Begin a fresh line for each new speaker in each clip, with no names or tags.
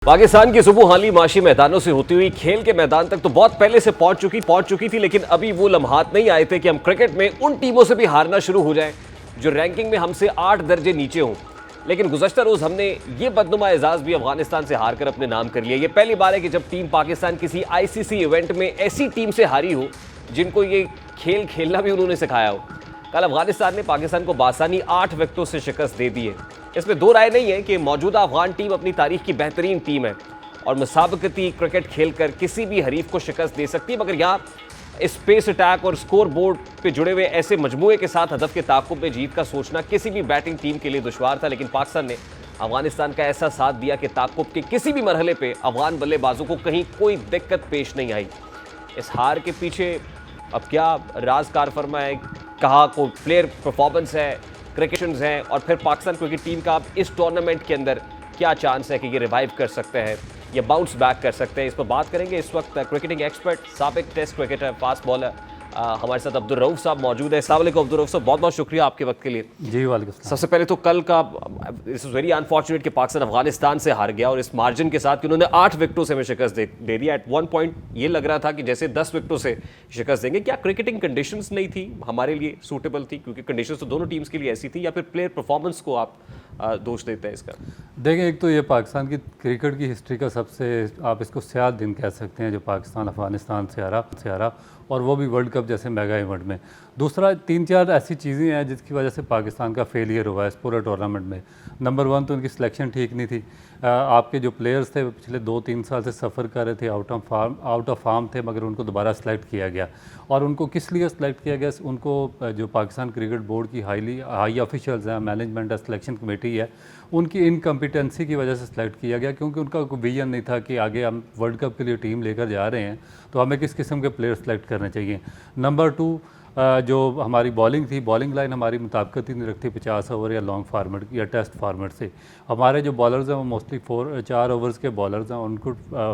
पाकिस्तान की सुबह हाली माशी मैदानों से होती हुई खेल के मैदान तक तो बहुत पहले से पहुंच चुकी थी, लेकिन अभी वो लम्हात नहीं आए थे कि हम क्रिकेट में उन टीमों से भी हारना शुरू हो जाएं जो रैंकिंग में हमसे 8 दर्जे नीचे हों। लेकिन गुज़श्ता रोज़ हमने ये बदनुमा एजाज़ भी अफगानिस्तान से हार कर अपने नाम कर लिया। ये पहली बार है कि जब टीम पाकिस्तान किसी ICC इवेंट में ऐसी टीम से हारी हो जिनको ये खेल खेलना भी उन्होंने सिखाया हो। कल अफगानिस्तान ने पाकिस्तान को बासानी 8 विकेटों से शिकस्त दे दी है। इसमें दो राय नहीं है कि मौजूदा अफगान टीम अपनी तारीख की बेहतरीन टीम है और मुसाबकती क्रिकेट खेलकर किसी भी हरीफ को शिकस्त दे सकती है, मगर यहाँ स्पेस अटैक और स्कोर बोर्ड पे जुड़े हुए ऐसे मजमूए के साथ हदफ के ताक़ुब में जीत का सोचना किसी भी बैटिंग टीम के लिए दुश्वार था। लेकिन पाकिस्तान ने अफगानिस्तान का ऐसा साथ दिया कि ताक़ुब के किसी भी मरहले पे अफगान बल्लेबाजों को कहीं कोई दिक्कत पेश नहीं आई। इस हार के पीछे अब क्या राज कार फरमा है, कहा को प्लेयर परफॉर्मेंस है, क्रिकेशंस हैं, और फिर पाकिस्तान क्रिकेट टीम का अब इस टूर्नामेंट के अंदर क्या चांस है कि ये रिवाइव कर सकते हैं या बाउंस बैक कर सकते हैं। इस पर बात करेंगे। इस वक्त क्रिकेटिंग एक्सपर्ट, साबिक टेस्ट क्रिकेटर, फास्ट बॉलर हमारे साथ अब्दुल रऊफ साहब मौजूद है। अस्सलाम वालेकुम अब्दुल रऊफ साहब, बहुत बहुत शुक्रिया आपके वक्त के लिए।
जी वालेकुम।
सबसे पहले तो कल का इस वेरी अनफॉर्चुनेट कि पाकिस्तान अफगानिस्तान से हार गया और इस मार्जिन के साथ कि उन्होंने 8 विकेटों से हमें शिकस्त दे दिया। एट वन पॉइंट ये लग रहा था कि जैसे 10 विकेटों से शिकस्त देंगे। क्या क्रिकेटिंग कंडीशंस नहीं थी हमारे लिए सूटेबल थी, क्योंकि कंडीशंस तो दोनों टीम्स के लिए ऐसी थी, या फिर प्लेयर परफॉर्मेंस को आप दोष देते हैं इसका?
देखें, एक तो ये पाकिस्तान की क्रिकेट की हिस्ट्री का सबसे, आप इसको स्याह दिन कह सकते हैं जो पाकिस्तान अफगानिस्तान से हारा और वो भी वर्ल्ड कप जैसे मेगा इवेंट में। दूसरा, 3-4 ऐसी चीज़ें हैं जिसकी वजह से पाकिस्तान का फेलियर हुआ है इस पूरे टूर्नामेंट में। नंबर 1 तो उनकी सिलेक्शन ठीक नहीं थी। आपके जो प्लेयर्स थे पिछले 2-3 साल से सफ़र कर रहे थे, आउट ऑफ फॉर्म थे, मगर उनको दोबारा सेलेक्ट किया गया। और उनको किस लिए सेलेक्ट किया गया? उनको जो पाकिस्तान क्रिकेट बोर्ड की हाई ऑफिशियल्स हैं, मैनेजमेंट है, सिलेक्शन कमेटी है, उनकी इनकम्पिटेंसी की वजह से सेलेक्ट किया गया, क्योंकि उनका कोई विजन नहीं था कि आगे हम वर्ल्ड कप के लिए टीम लेकर जा रहे हैं तो हमें किस किस्म के प्लेयर सेलेक्ट करने चाहिए। नंबर 2, जो हमारी बॉलिंग थी, बॉलिंग लाइन हमारी मुताबिकत ही नहीं रखती 50 ओवर या लॉन्ग फार्मेट या टेस्ट फार्मेट से। हमारे जो बॉलर्स हैं वो मोस्टली 4 ओवर्स के बॉलर्स हैं, उनको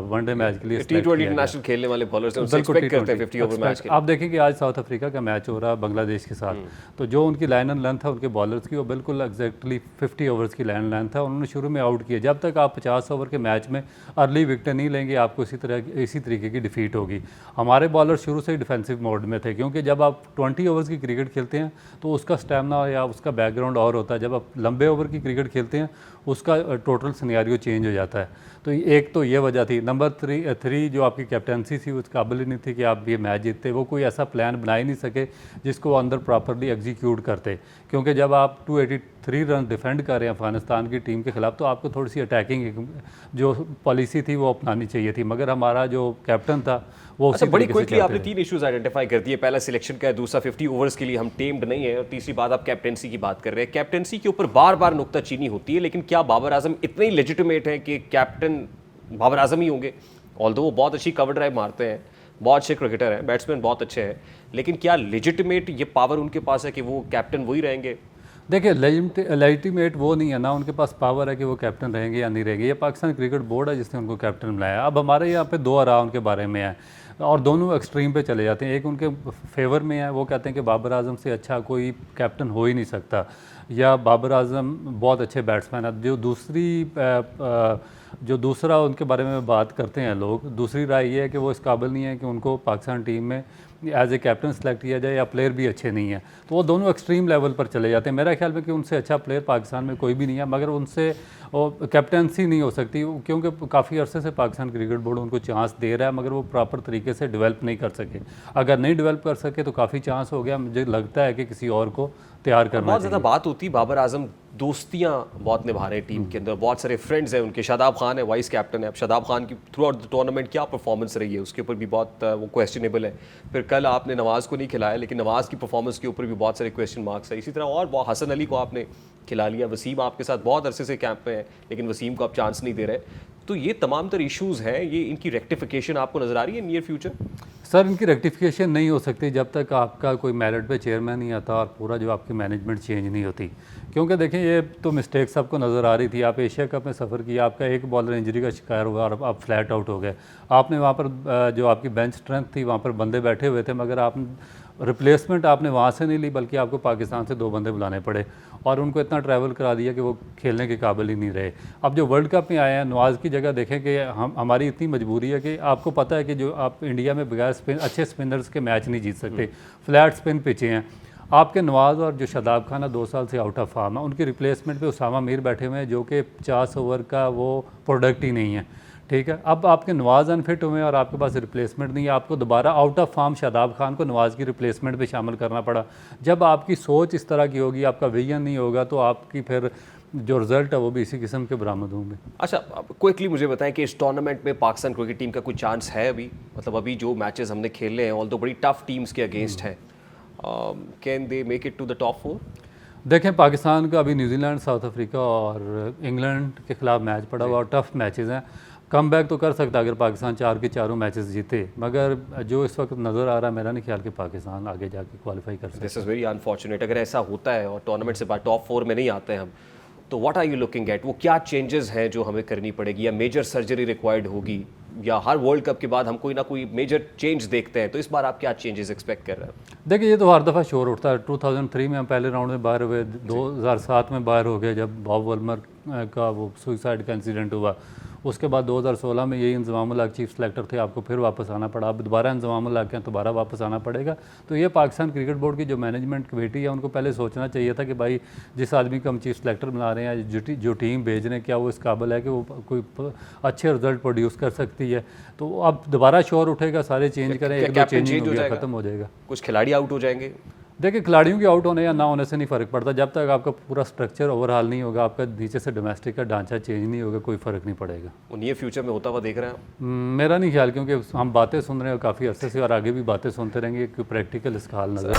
वनडे मैच के लिए
T20 इंटरनेशनल खेलने वाले बॉलर्स हैं, उनसे एक्सपेक्ट करते हैं 50 ओवर मैच के।
आप देखें कि आज साउथ अफ्रीका का मैच हो रहा है बांग्लादेश के साथ, तो जो उनकी लाइन एंड लेंथ है उनके बॉलर्स की, वो बिल्कुल एग्जैक्टली 50 ओवर्स की लाइन लेंथ है। उन्होंने शुरू में आउट किया। जब तक आप 50 ओवर के मैच में अर्ली विकेट नहीं लेंगे, आपको इसी तरीके की डिफीट होगी। हमारे बॉलर शुरू से ही डिफेंसिव मोड में थे, क्योंकि जब आप 20 ओवर्स की क्रिकेट खेलते हैं तो उसका स्टैमिना या उसका बैकग्राउंड और होता है। जब आप लंबे ओवर की क्रिकेट खेलते हैं उसका टोटल सिनेरियो चेंज हो जाता है। तो एक तो ये वजह थी। नंबर 3 जो आपकी कैप्टनसी थी उस काबिल ही नहीं थी कि आप ये मैच जीतते। वो कोई ऐसा प्लान बना ही नहीं सके जिसको अंदर प्रॉपरली एग्जीक्यूट करते, क्योंकि जब आप 283 रन डिफेंड कर रहे हैं अफगानिस्तान की टीम के खिलाफ तो आपको थोड़ी सी अटैकिंग जो पॉलिसी थी वो अपनानी चाहिए थी, मगर हमारा जो कैप्टन था वो
अच्छा, बड़ी क्विकली आपने 3 इश्यूज आइडेंटिफाई कर दिए। पहला सिलेक्शन का है, दूसरा 50 ओवर्स के लिए हम टेम्ड नहीं है, और तीसरी बात आप कैप्टेंसी की बात कर रहे हैं। कैप्टेंसी के ऊपर बार बार नुक्ताचीनी होती है, लेकिन क्या बाबर आजम इतने ही लेजिटिमेट है कि कैप्टन बाबर आजम ही होंगे? ऑल्दो वो बहुत अच्छी कवर ड्राइव मारते हैं, बहुत अच्छे क्रिकेटर हैं, बैट्समैन बहुत अच्छे हैं, लेकिन क्या लेजिटिमेट ये पावर उनके पास है कि वो कैप्टन वही रहेंगे?
देखिए, लेजिटिमेट वो नहीं है ना, उनके पास पावर है कि वो कैप्टन रहेंगे या नहीं रहेंगे। ये पाकिस्तान क्रिकेट बोर्ड है जिसने उनको कैप्टन बनाया। अब हमारे यहाँ पे 2 आरा उनके बारे में है और दोनों एक्सट्रीम पे चले जाते हैं। एक उनके फेवर में है, वो कहते हैं कि बाबर आजम से अच्छा कोई कैप्टन हो ही नहीं सकता, या बाबर आजम बहुत अच्छे बैट्समैन है। जो दूसरा उनके बारे में बात करते हैं लोग, दूसरी राय ये है कि वो इस काबिल नहीं है कि उनको पाकिस्तान टीम में एज ए कैप्टन सेलेक्ट किया जाए, या प्लेयर भी अच्छे नहीं हैं। तो वो दोनों एक्सट्रीम लेवल पर चले जाते हैं। मेरा ख्याल में कि उनसे अच्छा प्लेयर पाकिस्तान में कोई भी नहीं है, मगर उनसे कैप्टनसी नहीं हो सकती, क्योंकि काफ़ी अरसे से पाकिस्तान क्रिकेट बोर्ड उनको चांस दे रहा है, मगर वो प्रॉपर तरीके से डेवलप नहीं कर सके। अगर नहीं डेवलप कर सके तो काफ़ी चांस हो गया। मुझे लगता है कि किसी और को तैयार करना
बहुत ज़्यादा बात होती है। बाबर आजम दोस्तियां बहुत निभा रहे हैं टीम के अंदर, बहुत सारे फ्रेंड्स हैं उनके। शादाब खान है वाइस कैप्टन है। अब शादाब खान की थ्रू आउट द टूर्नामेंट क्या परफॉर्मेंस रही है उसके ऊपर भी बहुत वो क्वेश्चनेबल है। फिर कल आपने नवाज़ को नहीं खिलाया, लेकिन नवाज़ की परफॉर्मेंस के ऊपर भी बहुत सारे क्वेश्चन मार्क्स है। इसी तरह और हसन अली को आपने खिला लिया। वसीम आपके साथ बहुत अरसे से कैंप में है, लेकिन वसीम को आप चांस नहीं दे रहे। तो ये तमाम तर इश्यूज़ हैं, ये इनकी रेक्टिफिकेशन आपको नज़र आ रही है नियर फ्यूचर?
सर, इनकी रेक्टिफिकेशन नहीं हो सकती जब तक आपका कोई मेरिट पे चेयरमैन नहीं आता और पूरा जो आपकी मैनेजमेंट चेंज नहीं होती। क्योंकि देखें, ये तो मिस्टेक सबको नज़र आ रही थी। आप एशिया कप में सफ़र किया, आपका एक बॉलर इंजरी का शिकार हुआ और आप फ्लैट आउट हो गए। आपने वहाँ पर जो आपकी बेंच स्ट्रेंथ थी वहाँ पर बंदे बैठे हुए थे, मगर आप रिप्लेसमेंट आपने वहाँ से नहीं ली, बल्कि आपको पाकिस्तान से 2 बंदे बुलाने पड़े और उनको इतना ट्रैवल करा दिया कि वो खेलने के काबिल ही नहीं रहे। अब जो वर्ल्ड कप में आए हैं, नवाज़ की जगह देखें कि हमारी इतनी मजबूरी है कि आपको पता है कि जो आप इंडिया में बगैर अच्छे स्पिनर्स के मैच नहीं जीत सकते, फ्लैट स्पिन पिचे हैं। आपके नवाज़ और जो शादाब खान 2 साल से आउट ऑफ फॉर्म है, उनकी रिप्लेसमेंट पे उसामा मीर बैठे हुए हैं जो कि 50 ओवर का वो प्रोडक्ट ही नहीं है, ठीक है। अब आपके नवाज़ अनफिट हुए और आपके पास रिप्लेसमेंट नहीं है, आपको दोबारा out of form Shadab Khan को नवाज़ की रिप्लेसमेंट पे शामिल करना पड़ा। जब आपकी सोच इस तरह की होगी, आपका विजन नहीं होगा, तो आपकी फिर जो रिजल्ट है वो भी इसी किस्म के बरामद होंगे।
अच्छा, क्विकली मुझे बताएं कि इस टूर्नामेंट में पाकिस्तान क्रिकेट टीम का कोई चांस है अभी? मतलब अभी जो मैचेस हमने खेले हैं, ऑल दो बड़ी टफ टीम्स के अगेंस्ट हैं, can they make it to the top 4?
देखें, पाकिस्तान का अभी न्यूजीलैंड, साउथ अफ्रीका और इंग्लैंड के खिलाफ मैच पड़ा हुआ और टफ मैचेस हैं। कम बैक तो कर सकता अगर पाकिस्तान 4 के 4 मैचेस जीते, मगर जो इस वक्त नज़र आ रहा है, मेरा नहीं ख्याल कि पाकिस्तान आगे जाके क्वालिफाई कर सकता।
This is very unfortunate. अगर ऐसा होता है और टूर्नामेंट से बाहर टॉप 4 में नहीं आते हैं हम, तो what are you looking at? वो क्या चेंजेस हैं जो हमें करनी पड़ेगी, या मेजर सर्जरी रिक्वायर्ड होगी, या हर वर्ल्ड कप के बाद हम कोई ना कोई मेजर चेंज देखते हैं, तो इस बार आप क्या चेंजेस एक्सपेक्ट कर रहे हैं?
देखिए, ये तो हर दफ़ा शोर उठता है। 2003 में हम पहले राउंड में बाहर हुए, 2007 में बाहर हो गए जब बॉब वोल्मर का वो सुसाइड का इंसिडेंट हुआ। उसके बाद 2016 में यही इंज़मामुल हक चीफ सेलेक्टर थे, आपको फिर वापस आना पड़ा। अब दोबारा इंज़मामुल हक हैं, दोबारा वापस आना पड़ेगा। तो ये पाकिस्तान क्रिकेट बोर्ड की जो मैनेजमेंट कमेटी है, उनको पहले सोचना चाहिए था कि भाई जिस आदमी को हम चीफ सेलेक्टर बना रहे हैं, जो टीम भेज रहे हैं, क्या वो इस काबिल है कि वो कोई अच्छे रिजल्ट प्रोड्यूस कर सकती है। तो अब दोबारा शोर उठेगा, सारे चेंज करें, एक दो चेंजिंग हो गया, ख़त्म हो जाएगा।
कुछ खिलाड़ी आउट हो जाएंगे?
देखिए, खिलाड़ियों के आउट होने या ना होने से नहीं फ़र्क पड़ता। जब तक आपका पूरा स्ट्रक्चर ओवरहाल नहीं होगा, आपका नीचे से डोमेस्टिक का ढांचा चेंज नहीं होगा, कोई फ़र्क नहीं पड़ेगा।
वो नियर फ्यूचर में होता हुआ देख रहे हैं?
मेरा नहीं ख्याल, क्योंकि हम बातें सुन रहे हैं काफ़ी अरसे से और आगे भी बातें सुनते रहेंगे, कोई प्रैक्टिकल इसका हाल नज़र